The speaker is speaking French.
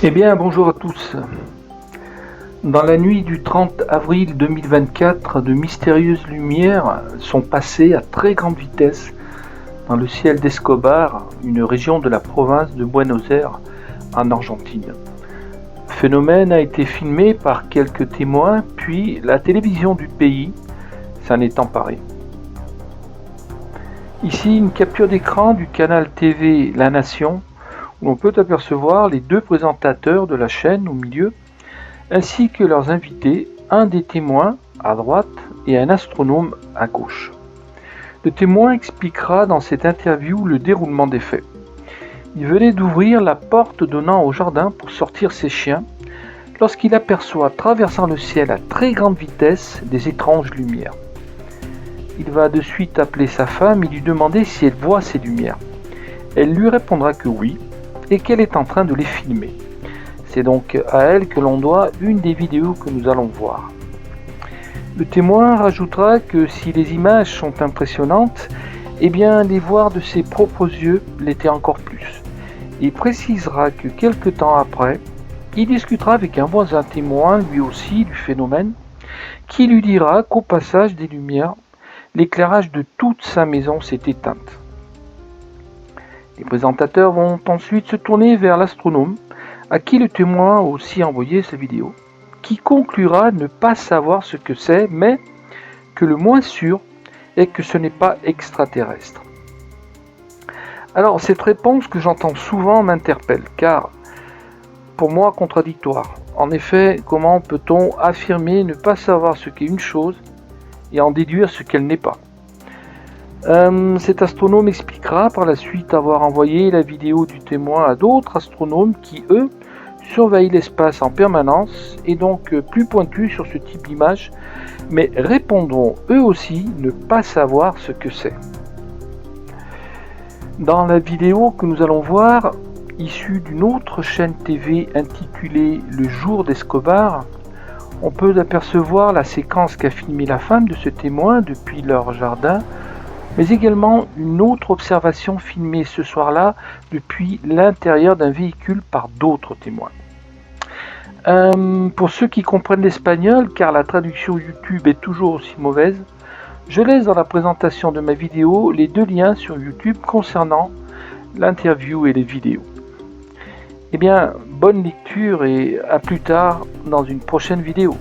Eh bien, bonjour à tous. Dans la nuit du 30 avril 2024, de mystérieuses lumières sont passées à très grande vitesse dans le ciel d'Escobar, une région de la province de Buenos Aires, en Argentine. Le phénomène a été filmé par quelques témoins, puis la télévision du pays s'en est emparée. Ici, une capture d'écran du canal TV La Nation, où l'on peut apercevoir les deux présentateurs de la chaîne au milieu, ainsi que leurs invités, un des témoins à droite et un astronome à gauche. Le témoin expliquera dans cette interview le déroulement des faits. Il venait d'ouvrir la porte donnant au jardin pour sortir ses chiens lorsqu'il aperçoit traversant le ciel à très grande vitesse des étranges lumières. Il va de suite appeler sa femme et lui demander si elle voit ces lumières. Elle lui répondra que oui et qu'elle est en train de les filmer. C'est donc à elle que l'on doit une des vidéos que nous allons voir. Le témoin rajoutera que si les images sont impressionnantes, eh bien les voir de ses propres yeux l'étaient encore plus. Il précisera que quelque temps après, il discutera avec un voisin témoin, lui aussi du phénomène, qui lui dira qu'au passage des lumières, l'éclairage de toute sa maison s'est éteint. Les présentateurs vont ensuite se tourner vers l'astronome, à qui le témoin a aussi envoyé sa vidéo, qui conclura ne pas savoir ce que c'est, mais que le moins sûr est que ce n'est pas extraterrestre. Alors cette réponse que j'entends souvent m'interpelle, car pour moi contradictoire. En effet, comment peut-on affirmer ne pas savoir ce qu'est une chose et en déduire ce qu'elle n'est pas ? Cet astronome expliquera par la suite avoir envoyé la vidéo du témoin à d'autres astronomes qui, eux, surveillent l'espace en permanence et donc plus pointus sur ce type d'image, mais répondront eux aussi ne pas savoir ce que c'est. Dans la vidéo que nous allons voir, issue d'une autre chaîne TV intitulée Le Jour d'Escobar, on peut apercevoir la séquence qu'a filmée la femme de ce témoin depuis leur jardin, mais également une autre observation filmée ce soir-là depuis l'intérieur d'un véhicule par d'autres témoins. Pour ceux qui comprennent l'espagnol, car la traduction YouTube est toujours aussi mauvaise, je laisse dans la présentation de ma vidéo les deux liens sur YouTube concernant l'interview et les vidéos. Eh bien, bonne lecture et à plus tard dans une prochaine vidéo.